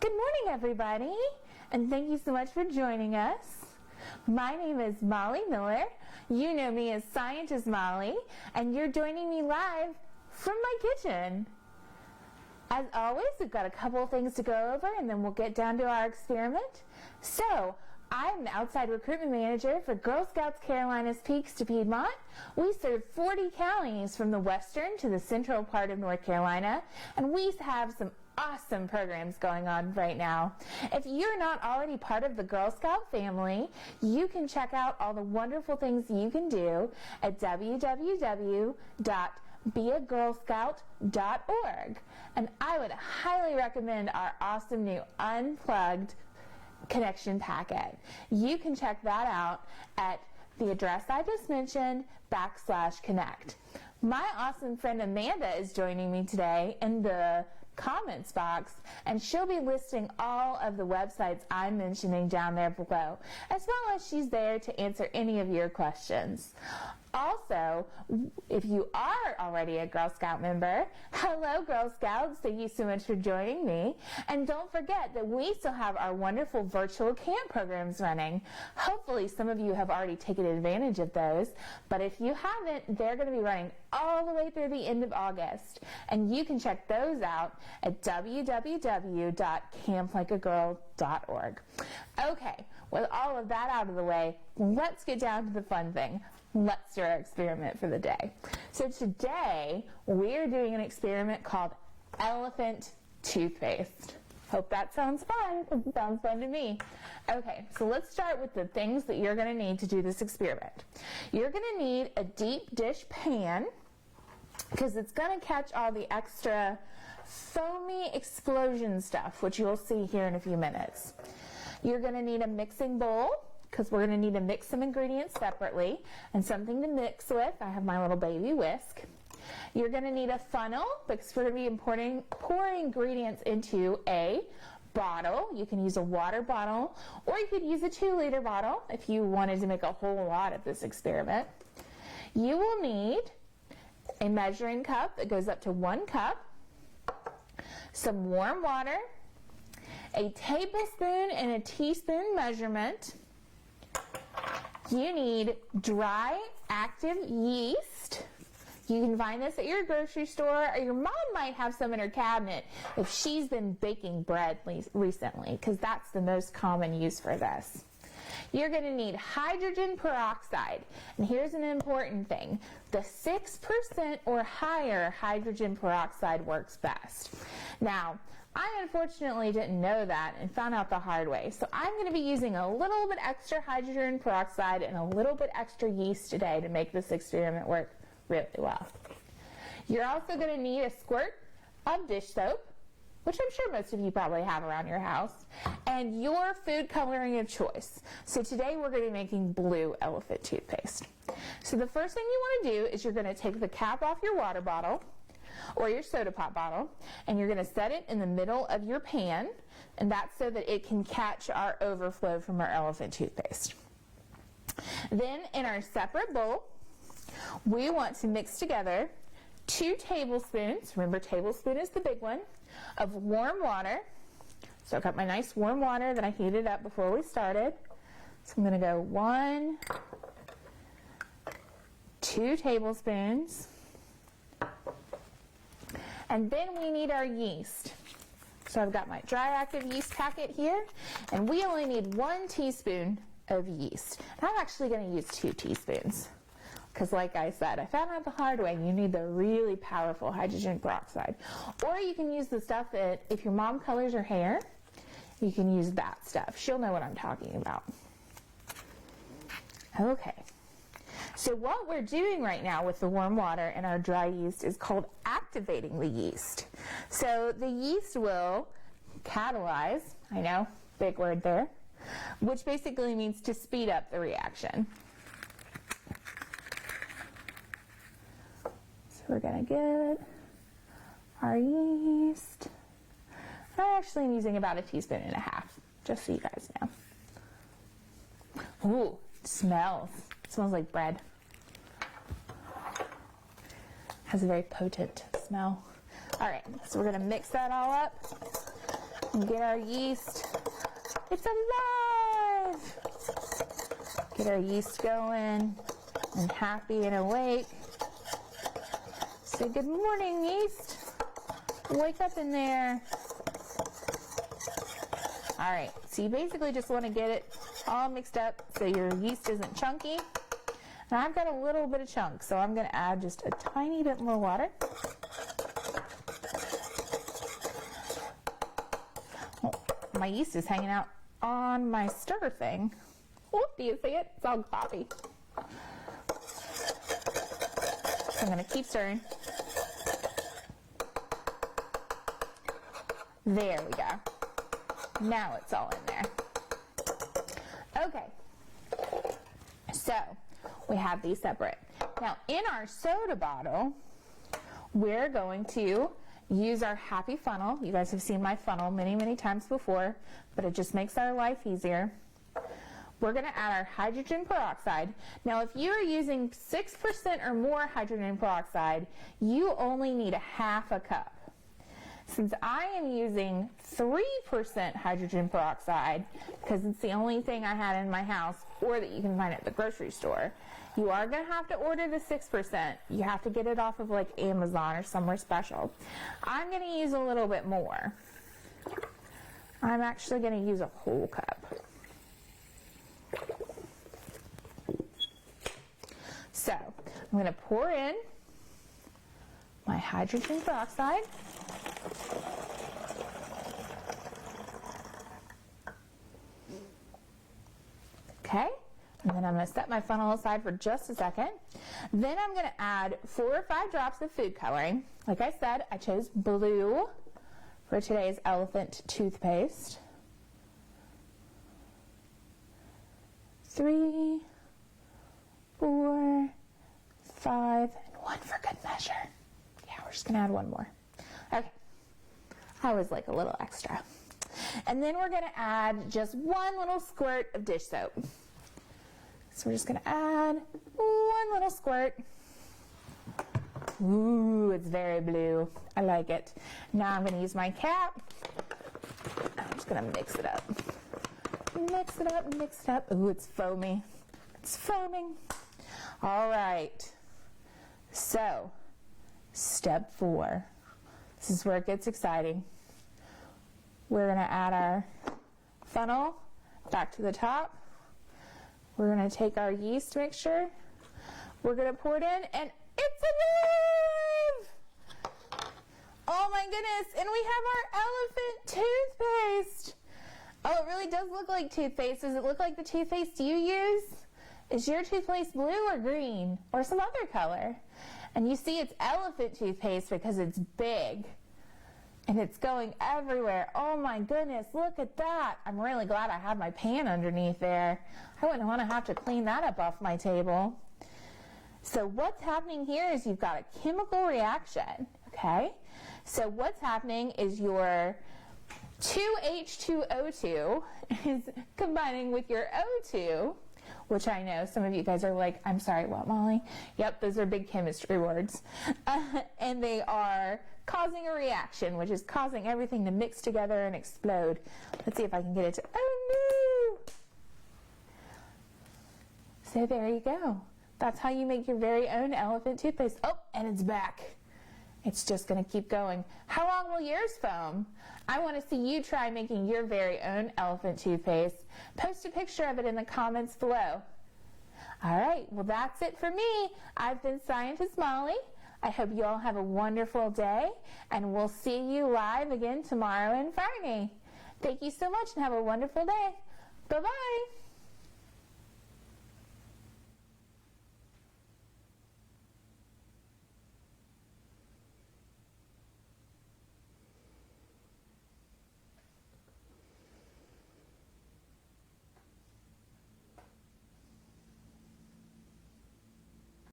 Good morning, everybody, and thank you so much for joining us. My name is Molly Miller. You know me as Scientist Molly, and you're joining me live from my kitchen. As always, we've got a couple of things to go over, and then we'll get down to our experiment. So, I'm the outside recruitment manager for Girl Scouts Carolinas Peaks to Piedmont. We serve 40 counties from the western to the central part of North Carolina, and we have some awesome programs going on right now. If you're not already part of the Girl Scout family, you can check out all the wonderful things you can do at www.beagirlscout.org. And I would highly recommend our awesome new Unplugged connection packet. You can check that out at the address I just mentioned, /connect. My awesome friend Amanda is joining me today in the comments box, and she'll be listing all of the websites I'm mentioning down there below, as well as she's there to answer any of your questions. Also, if you are already a Girl Scout member, hello Girl Scouts, thank you so much for joining me. And don't forget that we still have our wonderful virtual camp programs running. Hopefully some of you have already taken advantage of those, but if you haven't, they're going to be running all the way through the end of August. And you can check those out at www.camplikeagirl.org. Okay, with all of that out of the way, let's get down to the fun thing. Let's do our experiment for the day. So today, we're doing an experiment called elephant toothpaste. Hope that sounds fun. It sounds fun to me. Okay, so let's start with the things that you're going to need to do this experiment. You're going to need a deep dish pan, because it's going to catch all the extra foamy explosion stuff, which you'll see here in a few minutes. You're going to need a mixing bowl, because we're going to need to mix some ingredients separately, and something to mix with. I have my little baby whisk. You're going to need a funnel, because we're going to be pouring ingredients into a bottle. You can use a water bottle, or you could use a 2-liter bottle if you wanted to make a whole lot of this experiment. You will need a measuring cup that goes up to 1 cup, some warm water, a tablespoon and a teaspoon measurement. You need dry active yeast. You can find this at your grocery store, or your mom might have some in her cabinet if she's been baking bread recently, because that's the most common use for this. You're going to need hydrogen peroxide, and here's an important thing. The 6% or higher hydrogen peroxide works best. Now, I unfortunately didn't know that and found out the hard way, so I'm going to be using a little bit extra hydrogen peroxide and a little bit extra yeast today to make this experiment work really well. You're also going to need a squirt of dish soap, which I'm sure most of you probably have around your house, and your food coloring of choice. So today we're going to be making blue elephant toothpaste. So the first thing you want to do is you're going to take the cap off your water bottle or your soda pop bottle, and you're going to set it in the middle of your pan, and that's so that it can catch our overflow from our elephant toothpaste. Then in our separate bowl, we want to mix together 2 tablespoons, remember tablespoon is the big one, of warm water. So I've got my nice warm water that I heated up before we started. So I'm going to go 1, 2 tablespoons. And then we need our yeast. So I've got my dry active yeast packet here, and we only need 1 teaspoon of yeast. And I'm actually going to use 2 teaspoons. Because like I said, I found out the hard way, you need the really powerful hydrogen peroxide. Or you can use the stuff that, if your mom colors her hair, you can use that stuff. She'll know what I'm talking about. Okay. So what we're doing right now with the warm water and our dry yeast is called activating the yeast. So the yeast will catalyze, I know, big word there, which basically means to speed up the reaction. We're going to get our yeast. I actually am using about 1.5 teaspoons, just so you guys know. Ooh, it smells. It smells like bread. Has a very potent smell. All right, so we're going to mix that all up. and get our yeast. It's alive! Get our yeast going and happy and awake. Say good morning, yeast. Wake up in there. All right, so you basically just want to get it all mixed up so your yeast isn't chunky. And I've got a little bit of chunk, so I'm going to add just a tiny bit more water. Oh, my yeast is hanging out on my stir thing. Oh, do you see it? It's all gloppy. So I'm going to keep stirring. There we go. Now it's all in there. Okay. So we have these separate. Now in our soda bottle, we're going to use our happy funnel. You guys have seen my funnel many, many times before, but it just makes our life easier. We're going to add our hydrogen peroxide. Now if you're using 6% or more hydrogen peroxide, you only need a half a cup. Since I am using 3% hydrogen peroxide, because it's the only thing I had in my house or that you can find at the grocery store, you are going to have to order the 6%. You have to get it off of like Amazon or somewhere special. I'm going to use a little bit more. I'm actually going to use a whole cup. So I'm going to pour in my hydrogen peroxide. Okay, and then I'm going to set my funnel aside for just a second. Then I'm going to add 4 or 5 drops of food coloring. Like I said, I chose blue for today's elephant toothpaste. 3, 4, 5, and 1 for good measure. Yeah, we're just going to add 1 more. Okay, I always like a little extra. And then we're going to add just 1 little squirt of dish soap. So we're just going to add 1 little squirt. Ooh, it's very blue. I like it. Now I'm going to use my cap. I'm just going to mix it up. Mix it up, mix it up. Ooh, it's foamy. It's foaming. All right. So, step 4. This is where it gets exciting. We're going to add our funnel back to the top. We're going to take our yeast mixture. We're going to pour it in, and it's alive! Oh my goodness, and we have our elephant toothpaste. Oh, it really does look like toothpaste. Does it look like the toothpaste you use? Is your toothpaste blue or green or some other color? And you see it's elephant toothpaste because it's big. And it's going everywhere. Oh my goodness, look at that. I'm really glad I have my pan underneath there. I wouldn't want to have to clean that up off my table. So what's happening here is you've got a chemical reaction, okay? So what's happening is your 2H2O2 is combining with your O2, which I know some of you guys are like, I'm sorry, what, Molly? Yep, those are big chemistry words. And they are causing a reaction, which is causing everything to mix together and explode. Let's see if I can get it to, oh no! So there you go. That's how you make your very own elephant toothpaste. Oh, and it's back. It's just going to keep going. How long will yours foam? I want to see you try making your very own elephant toothpaste. Post a picture of it in the comments below. All right, well that's it for me. I've been Scientist Molly. I hope you all have a wonderful day, and we'll see you live again tomorrow and Friday. Thank you so much and have a wonderful day. Bye-bye.